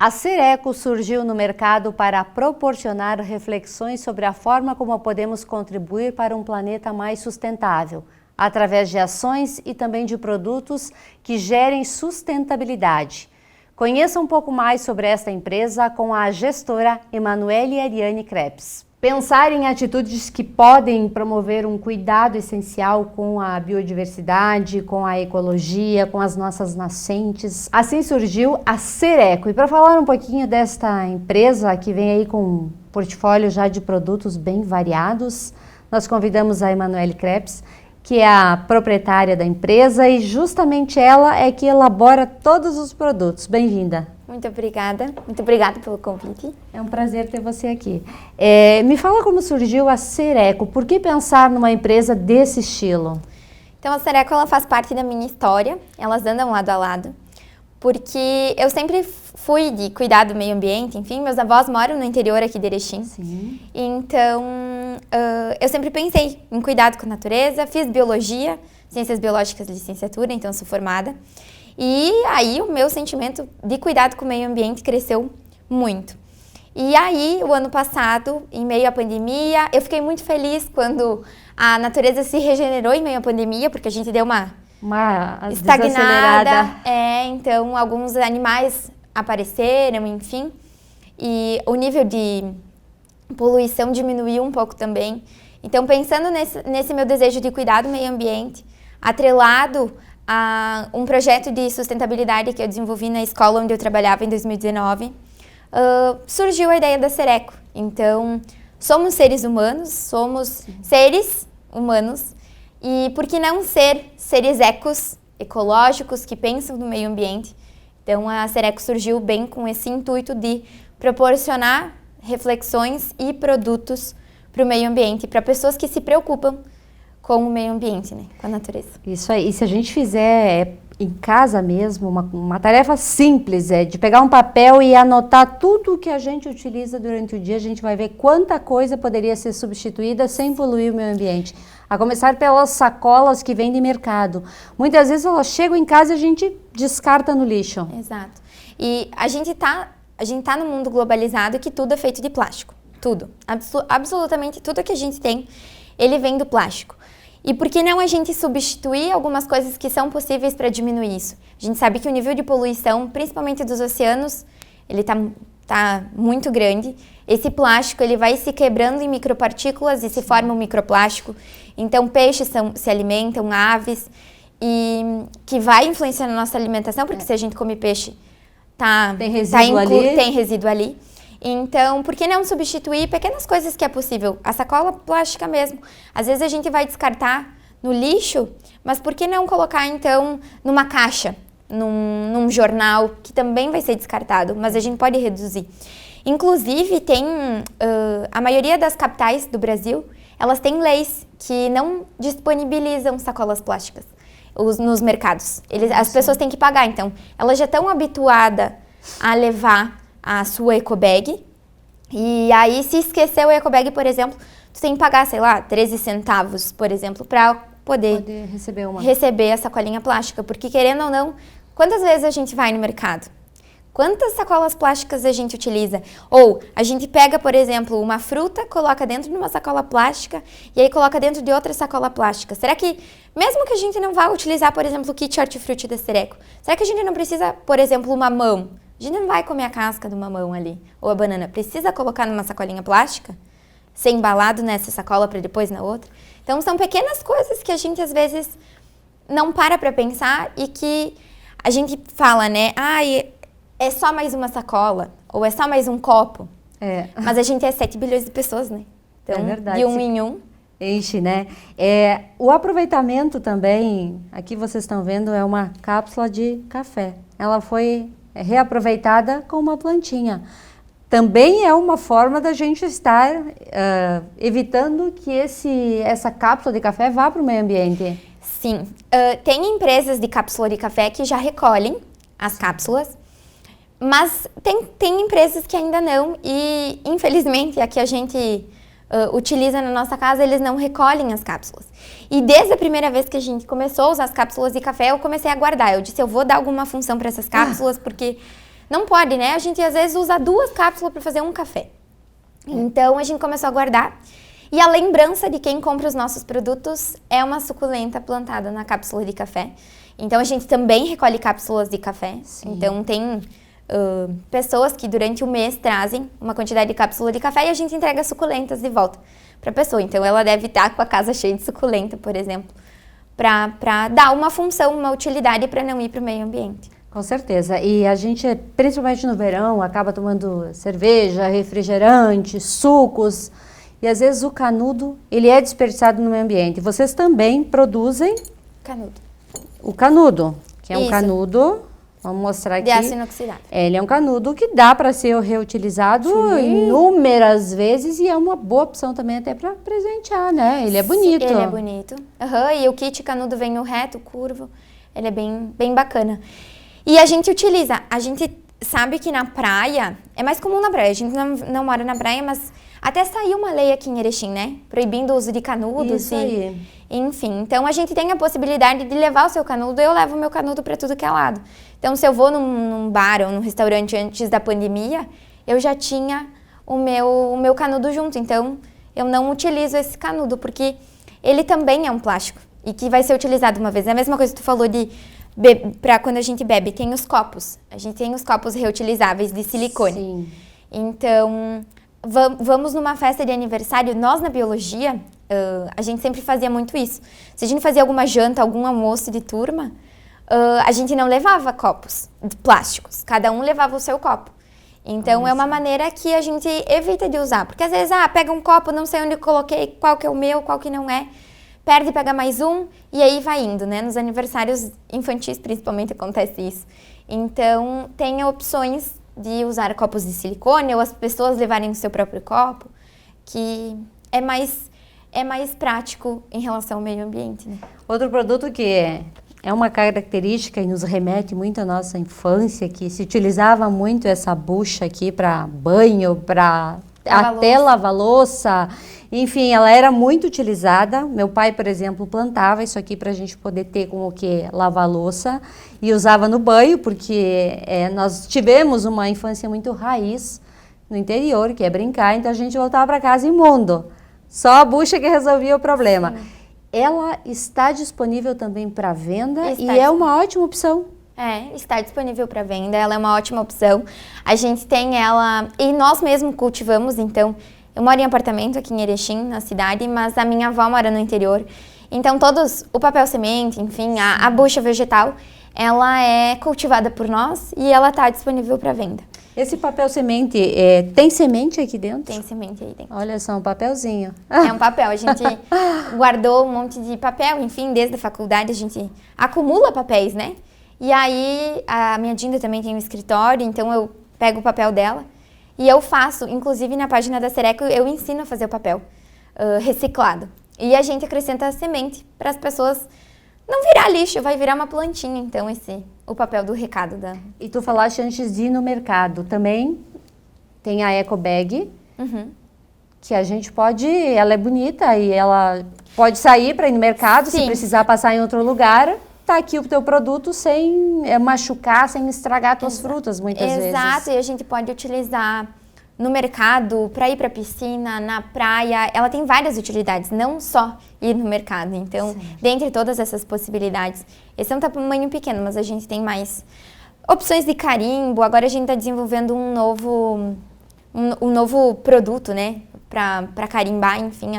A Cereco surgiu no mercado para proporcionar reflexões sobre a forma como podemos contribuir para um planeta mais sustentável, através de ações e também de produtos que gerem sustentabilidade. Conheça um pouco mais sobre esta empresa com a gestora Emanuele Ariane Krebs. Pensar em atitudes que podem promover um cuidado essencial com a biodiversidade, com a ecologia, com as nossas nascentes. Assim surgiu a Cereco. E para falar um pouquinho desta empresa que vem aí com um portfólio já de produtos bem variados, nós convidamos a Emanuele Krebs, que é a proprietária da empresa e justamente ela é que elabora todos os produtos. Bem-vinda. Muito obrigada pelo convite. É um prazer ter você aqui. Me fala como surgiu a Cereco, por que pensar numa empresa desse estilo? Então a Cereco ela faz parte da minha história, elas andam lado a lado, porque eu sempre fui de cuidar do meio ambiente, enfim, meus avós moram no interior aqui de Erechim. Sim. Então eu sempre pensei em cuidado com a natureza, fiz biologia, ciências biológicas de licenciatura, então sou formada. E aí o meu sentimento de cuidado com o meio ambiente cresceu muito. E aí, o ano passado, em meio à pandemia, eu fiquei muito feliz quando a natureza se regenerou em meio à pandemia, porque a gente deu uma estagnada. Então alguns animais apareceram, enfim. E o nível de poluição diminuiu um pouco também. Então, pensando nesse meu desejo de cuidar do meio ambiente, atrelado a um projeto de sustentabilidade que eu desenvolvi na escola onde eu trabalhava em 2019, surgiu a ideia da Cereco. Então, somos seres humanos, e por que não ser seres ecológicos, que pensam no meio ambiente? Então, a Cereco surgiu bem com esse intuito de proporcionar reflexões e produtos para o meio ambiente, para pessoas que se preocupam com o meio ambiente, né? Com a natureza. Isso aí. E se a gente fizer em casa mesmo, uma tarefa simples, de pegar um papel e anotar tudo que a gente utiliza durante o dia, a gente vai ver quanta coisa poderia ser substituída sem poluir o meio ambiente. A começar pelas sacolas que vêm de mercado. Muitas vezes elas chegam em casa e a gente descarta no lixo. Exato. E a gente tá num mundo globalizado que tudo é feito de plástico. Tudo. Absolutamente tudo que a gente tem, ele vem do plástico. E por que não a gente substituir algumas coisas que são possíveis para diminuir isso? A gente sabe que o nível de poluição, principalmente dos oceanos, ele tá muito grande. Esse plástico ele vai se quebrando em micropartículas e se forma um microplástico. Então, peixes se alimentam, aves, e que vai influenciar na nossa alimentação, porque se a gente come peixe, tem resíduo ali. Então, por que não substituir pequenas coisas que é possível? A sacola plástica mesmo. Às vezes a gente vai descartar no lixo, mas por que não colocar então numa caixa, num jornal, que também vai ser descartado, mas a gente pode reduzir. Inclusive, a maioria das capitais do Brasil, elas têm leis que não disponibilizam sacolas plásticas nos mercados. As pessoas têm que pagar, então elas já estão habituadas a levar a sua ecobag, e aí se esqueceu a ecobag, por exemplo, tu tem que pagar, 13 centavos, por exemplo, para poder receber a sacolinha plástica, porque querendo ou não, quantas vezes a gente vai no mercado? Quantas sacolas plásticas a gente utiliza? Ou a gente pega, por exemplo, uma fruta, coloca dentro de uma sacola plástica e aí coloca dentro de outra sacola plástica. Será que, mesmo que a gente não vá utilizar, por exemplo, o kit hortifruti da Cereco, será que a gente não precisa, por exemplo, o mamão? A gente não vai comer a casca do mamão ali, ou a banana. Precisa colocar numa sacolinha plástica, ser embalado nessa sacola para depois na outra. Então, são pequenas coisas que a gente, às vezes, não para pensar e que a gente fala, né? É só mais uma sacola, ou é só mais um copo. Mas a gente é 7 bilhões de pessoas, né? Então, é verdade. De um em um. Enche, né? O aproveitamento também, aqui vocês estão vendo, é uma cápsula de café. Ela foi reaproveitada com uma plantinha. Também é uma forma da gente estar evitando que essa cápsula de café vá para o meio ambiente. Sim. Tem empresas de cápsula de café que já recolhem as cápsulas, mas tem empresas que ainda não, e infelizmente a que a gente utiliza na nossa casa, eles não recolhem as cápsulas. E desde a primeira vez que a gente começou a usar as cápsulas de café, eu comecei a guardar. Eu disse, eu vou dar alguma função para essas cápsulas, porque não pode, né? A gente às vezes usa 2 cápsulas para fazer um café. Então a gente começou a guardar. E a lembrança de quem compra os nossos produtos é uma suculenta plantada na cápsula de café. Então a gente também recolhe cápsulas de café. Sim. Então tem pessoas que durante o mês trazem uma quantidade de cápsula de café e a gente entrega suculentas de volta para a pessoa. Então ela deve estar com a casa cheia de suculenta, por exemplo, para dar uma função, uma utilidade para não ir para o meio ambiente. Com certeza. E a gente, principalmente no verão, acaba tomando cerveja, refrigerante, sucos. E às vezes o canudo, ele é desperdiçado no meio ambiente. Vocês também produzem Canudo. O canudo, que é um Isso. canudo, vamos mostrar aqui. De aço inoxidável. Ele é um canudo que dá para ser reutilizado inúmeras vezes e é uma boa opção também até para presentear, né? Ele é bonito. Ele é bonito. E o kit canudo vem o reto, curvo. Ele é bem bacana. E a gente sabe que na praia, é mais comum na praia, a gente não mora na praia, mas até saiu uma lei aqui em Erechim, né? Proibindo o uso de canudos. Isso aí. Enfim, então a gente tem a possibilidade de levar o seu canudo, eu levo o meu canudo para tudo que é lado. Então se eu vou num bar ou num restaurante antes da pandemia, eu já tinha o meu canudo junto, então eu não utilizo esse canudo, porque ele também é um plástico e que vai ser utilizado uma vez. É a mesma coisa que tu falou de para quando a gente bebe, tem os copos. A gente tem os copos reutilizáveis de silicone. Sim. Então, vamos numa festa de aniversário. Nós, na biologia, a gente sempre fazia muito isso. Se a gente fazia alguma janta, algum almoço de turma, a gente não levava copos de plásticos. Cada um levava o seu copo. Então, é uma maneira que a gente evita de usar. Porque às vezes, pega um copo, não sei onde eu coloquei, qual que é o meu, qual que não é. Perde, pega mais um e aí vai indo, né? Nos aniversários infantis, principalmente, acontece isso. Então, tenha opções de usar copos de silicone ou as pessoas levarem o seu próprio copo, que é mais prático em relação ao meio ambiente, né? Outro produto que é uma característica e nos remete muito à nossa infância, que se utilizava muito essa bucha aqui para banho, para até lavar louça. Enfim, ela era muito utilizada. Meu pai, por exemplo, plantava isso aqui para a gente poder ter como que lavar louça e usava no banho, porque nós tivemos uma infância muito raiz no interior, que é brincar, então a gente voltava para casa imundo. Só a bucha que resolvia o problema. Sim. Ela está disponível também para venda é uma ótima opção. Está disponível para venda, ela é uma ótima opção. A gente tem ela, e nós mesmos cultivamos, então, eu moro em apartamento aqui em Erechim, na cidade, mas a minha avó mora no interior. Então, o papel semente, enfim, a bucha vegetal, ela é cultivada por nós e ela está disponível para venda. Esse papel semente, tem semente aqui dentro? Tem semente aí dentro. Olha só, um papelzinho. É um papel, a gente guardou um monte de papel, enfim, desde a faculdade a gente acumula papéis, né? E aí, a minha Dinda também tem um escritório, então eu pego o papel dela e eu faço, inclusive na página da Sereco, eu ensino a fazer o papel reciclado. E a gente acrescenta a semente para as pessoas não virar lixo, vai virar uma plantinha, então, o papel do recado da... E tu falaste antes de ir no mercado, também tem a Eco Bag, que a gente pode, ela é bonita e ela pode sair para ir no mercado, se precisar passar em outro lugar, tá aqui o teu produto sem machucar, sem estragar tuas frutas muitas vezes. Exato, e a gente pode utilizar no mercado, para ir para a piscina, na praia, ela tem várias utilidades, não só ir no mercado. Então, dentre todas essas possibilidades, esse é um tamanho pequeno, mas a gente tem mais opções de carimbo. Agora a gente está desenvolvendo um novo produto, né, para carimbar, enfim,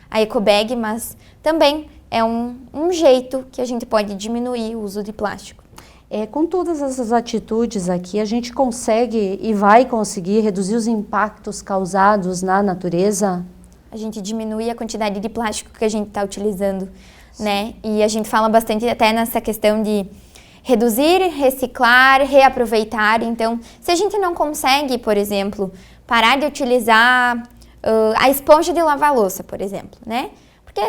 a Eco Bag, mas também é um jeito que a gente pode diminuir o uso de plástico. Com todas essas atitudes aqui, a gente consegue e vai conseguir reduzir os impactos causados na natureza? A gente diminui a quantidade de plástico que a gente está utilizando, né? E a gente fala bastante até nessa questão de reduzir, reciclar, reaproveitar. Então, se a gente não consegue, por exemplo, parar de utilizar a esponja de lavar louça, por exemplo, né? Porque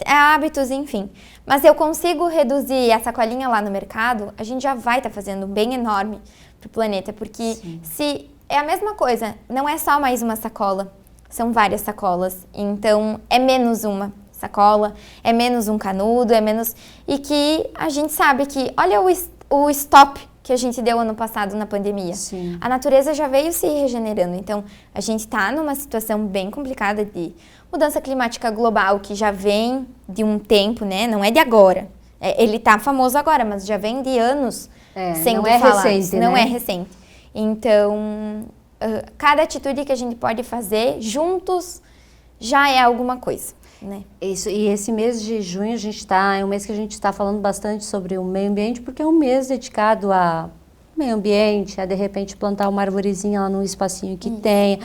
é hábitos, enfim. Mas eu consigo reduzir a sacolinha lá no mercado, a gente já vai estar fazendo um bem enorme para o planeta. Porque se é a mesma coisa, não é só mais uma sacola, são várias sacolas. Então, é menos uma sacola, é menos um canudo, é menos... E que a gente sabe que, olha o stop que a gente deu ano passado na pandemia. Sim. A natureza já veio se regenerando, então a gente está numa situação bem complicada de mudança climática global, que já vem de um tempo, né? Não é de agora. Ele está famoso agora, mas já vem de anos sendo falado. Recente, não né? é recente. Então, cada atitude que a gente pode fazer juntos já é alguma coisa, né? Isso, e esse mês de junho é um mês que a gente está falando bastante sobre o meio ambiente, porque é um mês dedicado a meio ambiente, a de repente plantar uma arvorezinha lá num espacinho que tenha.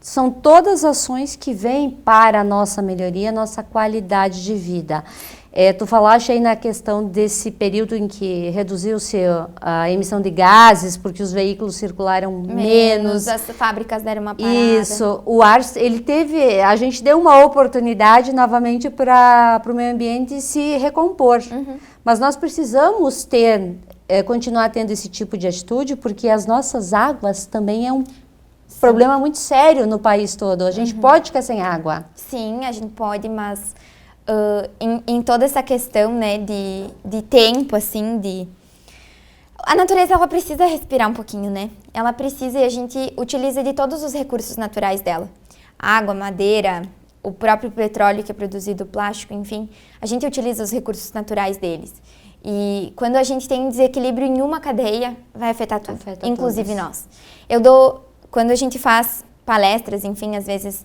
São todas ações que vêm para a nossa melhoria, a nossa qualidade de vida. Tu falaste aí na questão desse período em que reduziu-se a emissão de gases, porque os veículos circularam menos. As fábricas deram uma parada. Isso, o ar, a gente deu uma oportunidade novamente para o meio ambiente se recompor. Mas nós precisamos continuar tendo esse tipo de atitude, porque as nossas águas também é um problema muito sério no país todo. A gente pode ficar sem água. Sim, a gente pode, mas em toda essa questão, né, de tempo, assim, a natureza, ela precisa respirar um pouquinho, né? Ela precisa, e a gente utiliza de todos os recursos naturais dela. Água, madeira, o próprio petróleo que é produzido, plástico, enfim. A gente utiliza os recursos naturais deles. E quando a gente tem desequilíbrio em uma cadeia, vai afetar tudo, inclusive nós. Quando a gente faz palestras, enfim, às vezes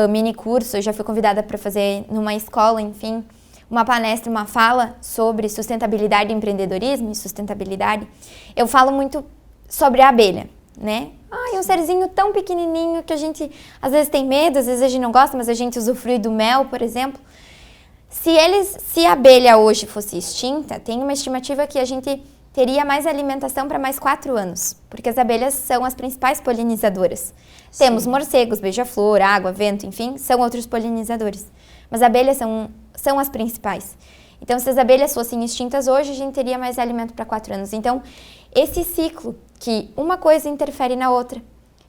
mini curso, eu já fui convidada para fazer numa escola, enfim, uma palestra, uma fala sobre sustentabilidade e empreendedorismo e sustentabilidade. Eu falo muito sobre a abelha, né? É um serzinho tão pequenininho que a gente às vezes tem medo, às vezes a gente não gosta, mas a gente usufrui do mel, por exemplo. Se a abelha hoje fosse extinta, tem uma estimativa que a gente teria mais alimentação para mais 4 anos, porque as abelhas são as principais polinizadoras. Sim. Temos morcegos, beija-flor, água, vento, enfim, são outros polinizadores. Mas abelhas são as principais. Então, se as abelhas fossem extintas hoje, a gente teria mais alimento para 4 anos. Então, esse ciclo que uma coisa interfere na outra.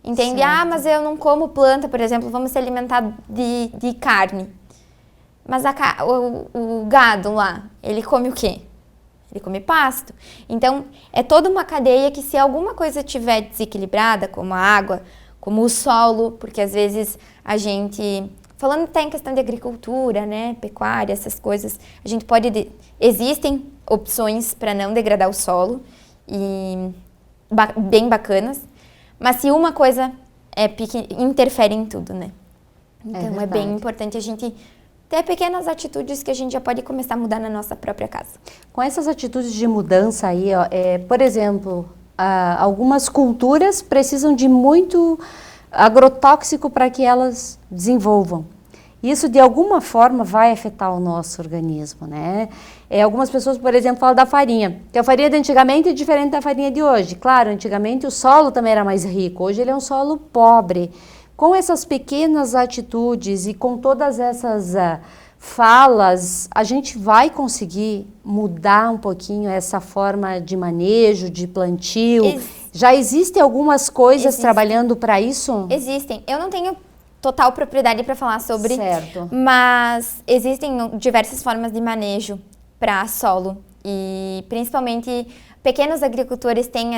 Entende? Certo. Mas eu não como planta, por exemplo, vamos se alimentar de carne. Mas o gado lá, ele come o quê? Ele come pasto. Então, é toda uma cadeia que se alguma coisa estiver desequilibrada, como a água, como o solo, porque às vezes a gente... Falando até em questão de agricultura, né, pecuária, essas coisas, a gente pode... Existem opções para não degradar o solo, e bem bacanas, mas se uma coisa interfere em tudo, né? Então, é bem importante a gente... ter pequenas atitudes que a gente já pode começar a mudar na nossa própria casa. Com essas atitudes de mudança aí, por exemplo, algumas culturas precisam de muito agrotóxico para que elas desenvolvam. Isso, de alguma forma, vai afetar o nosso organismo, né? Algumas pessoas, por exemplo, falam da farinha, que a farinha de antigamente é diferente da farinha de hoje. Claro, antigamente o solo também era mais rico, hoje ele é um solo pobre. Com essas pequenas atitudes e com todas essas falas, a gente vai conseguir mudar um pouquinho essa forma de manejo, de plantio? Já existem algumas coisas trabalhando para isso? Existem. Eu não tenho total propriedade para falar sobre, certo, mas existem diversas formas de manejo para solo e principalmente... Pequenos agricultores têm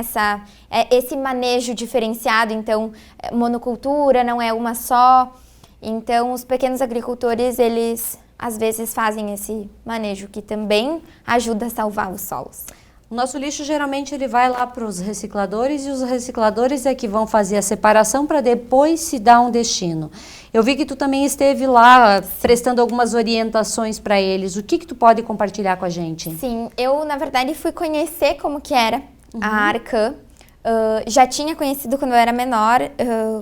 esse manejo diferenciado, então monocultura não é uma só. Então os pequenos agricultores, eles às vezes fazem esse manejo que também ajuda a salvar os solos. O nosso lixo geralmente ele vai lá para os recicladores e os recicladores é que vão fazer a separação para depois se dar um destino. Eu vi que tu também esteve lá prestando algumas orientações para eles. O que tu pode compartilhar com a gente? Sim, eu na verdade fui conhecer como que era a Arcan. Já tinha conhecido quando eu era menor,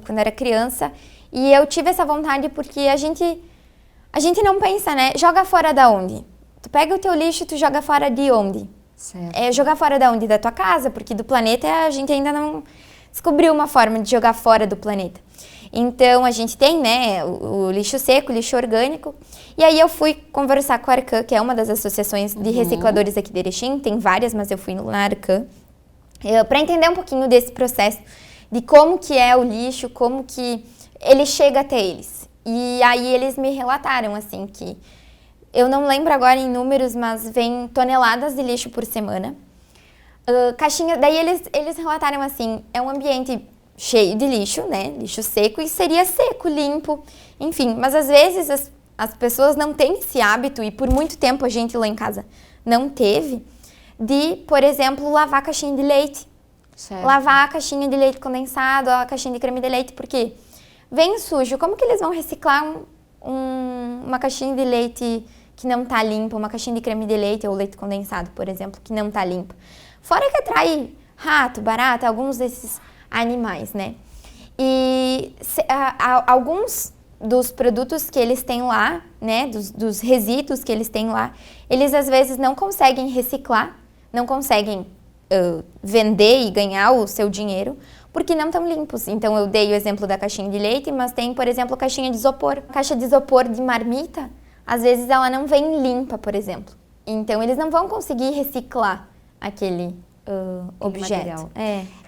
quando eu era criança. E eu tive essa vontade porque a gente não pensa, né? Joga fora da onde? Tu pega o teu lixo e tu joga fora de onde? Certo. Jogar fora da onde? Da tua casa, porque do planeta a gente ainda não descobriu uma forma de jogar fora do planeta. Então a gente tem, né, o lixo seco, o lixo orgânico. E aí eu fui conversar com a Arcan, que é uma das associações de recicladores aqui de Erechim, tem várias, mas eu fui na Arcan, para entender um pouquinho desse processo, de como que é o lixo, como que ele chega até eles. E aí eles me relataram, assim, que eu não lembro agora em números, mas vem toneladas de lixo por semana. Caixinha, daí eles relataram assim, é um ambiente cheio de lixo, né? Lixo seco, e seria seco, limpo, enfim. Mas às vezes as pessoas não têm esse hábito, e por muito tempo a gente lá em casa não teve, de, por exemplo, lavar a caixinha de leite. Certo. Lavar a caixinha de leite condensado, a caixinha de creme de leite, porque vem sujo. Como que eles vão reciclar uma caixinha de leite que não está limpa, uma caixinha de creme de leite ou leite condensado, por exemplo, que não está limpa? Fora que atrai rato, barata, alguns desses animais, né? E alguns dos produtos que eles têm lá, né, dos resíduos que eles têm lá, eles às vezes não conseguem reciclar, não conseguem vender e ganhar o seu dinheiro, porque não estão limpos. Então eu dei o exemplo da caixinha de leite, mas tem, por exemplo, caixinha de isopor. Caixa de isopor de marmita, às vezes ela não vem limpa, por exemplo. Então eles não vão conseguir reciclar aquele objeto.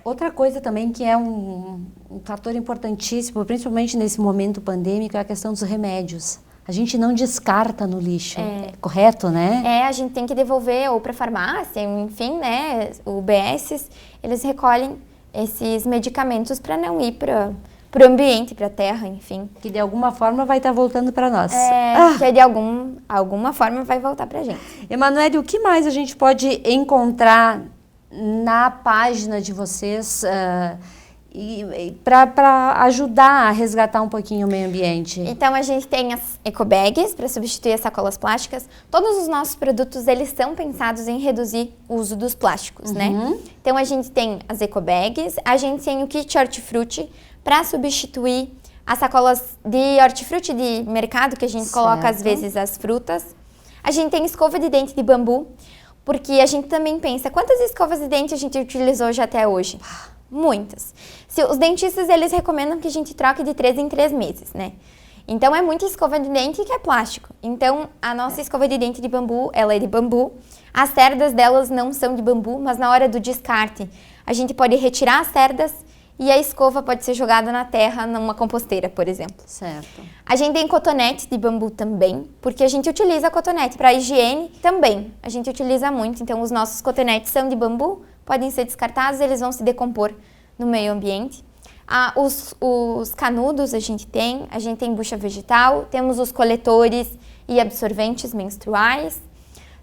Outra coisa também que é um fator importantíssimo, principalmente nesse momento pandêmico, é a questão dos remédios. A gente não descarta no lixo, correto, né? A gente tem que devolver ou para a farmácia, enfim, né? O UBS, eles recolhem esses medicamentos para não ir para o ambiente, para a terra, enfim. Que de alguma forma vai estar voltando para nós. Que de alguma forma vai voltar para a gente. Emanuele, o que mais a gente pode encontrar na página de vocês para ajudar a resgatar um pouquinho o meio ambiente? Então a gente tem as ecobags para substituir as sacolas plásticas. Todos os nossos produtos, eles são pensados em reduzir o uso dos plásticos, né? Então a gente tem as ecobags, a gente tem o kit hortifruti para substituir as sacolas de hortifruti de mercado, que a gente coloca às vezes as frutas. A gente tem escova de dente de bambu, porque a gente também pensa, quantas escovas de dente a gente utilizou já até hoje? Muitas. Os dentistas, eles recomendam que a gente troque de 3 em 3 meses, né? Então, é muita escova de dente que é plástico. Então, a nossa escova de dente de bambu, ela é de bambu. As cerdas delas não são de bambu, mas na hora do descarte, a gente pode retirar as cerdas e a escova pode ser jogada na terra, numa composteira, por exemplo. Certo. A gente tem cotonete de bambu também, porque a gente utiliza cotonete para higiene também. A gente utiliza muito, então os nossos cotonetes são de bambu, podem ser descartados, eles vão se decompor no meio ambiente. Os canudos a gente tem bucha vegetal, temos os coletores e absorventes menstruais.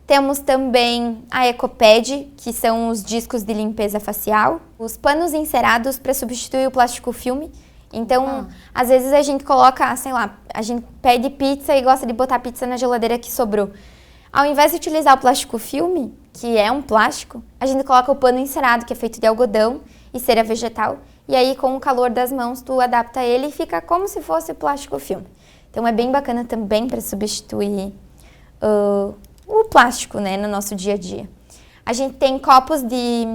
Temos também a Ecopad, que são os discos de limpeza facial. Os panos encerados para substituir o plástico filme. Então, às vezes a gente coloca, sei lá, a gente pede pizza e gosta de botar pizza na geladeira que sobrou. Ao invés de utilizar o plástico filme, que é um plástico, a gente coloca o pano encerado, que é feito de algodão e cera vegetal. E aí, com o calor das mãos, tu adapta ele e fica como se fosse plástico filme. Então, é bem bacana também para substituir o plástico, né, no nosso dia a dia. A gente tem copos de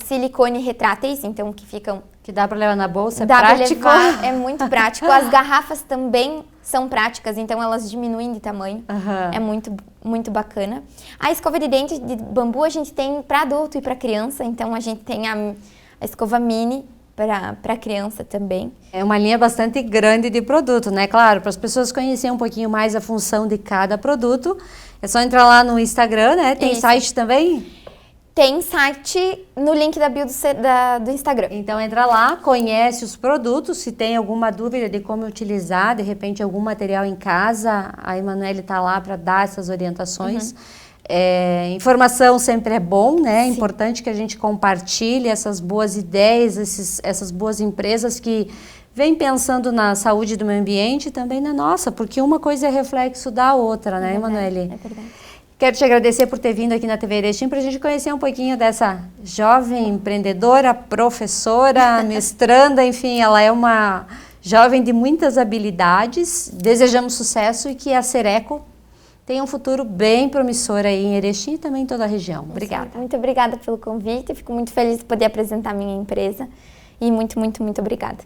silicone retráteis, então que ficam... Que dá para levar na bolsa, é prático. Dá para levar, é muito prático. As garrafas também são práticas, então elas diminuem de tamanho. É muito, muito bacana. A escova de dente de bambu a gente tem para adulto e para criança, então a gente tem a escova mini para criança também. É uma linha bastante grande de produto, né? Claro, para as pessoas conhecerem um pouquinho mais a função de cada produto, é só entrar lá no Instagram, né? Tem site também? Tem site no link da bio do Instagram. Então entra lá, conhece os produtos, se tem alguma dúvida de como utilizar, de repente algum material em casa, a Emanuele está lá para dar essas orientações. Informação sempre é bom, né? É importante que a gente compartilhe essas boas ideias, essas boas empresas que vêm pensando na saúde do meio ambiente e também na nossa, porque uma coisa é reflexo da outra, né, Emanuele? É verdade. Quero te agradecer por ter vindo aqui na TV Erechim para a gente conhecer um pouquinho dessa jovem empreendedora, professora, mestranda, enfim, ela é uma jovem de muitas habilidades. Desejamos sucesso e que a Sereco tenha um futuro bem promissor aí em Erechim e também em toda a região. Obrigada. Muito obrigada pelo convite, fico muito feliz de poder apresentar minha empresa e muito, muito, muito obrigada.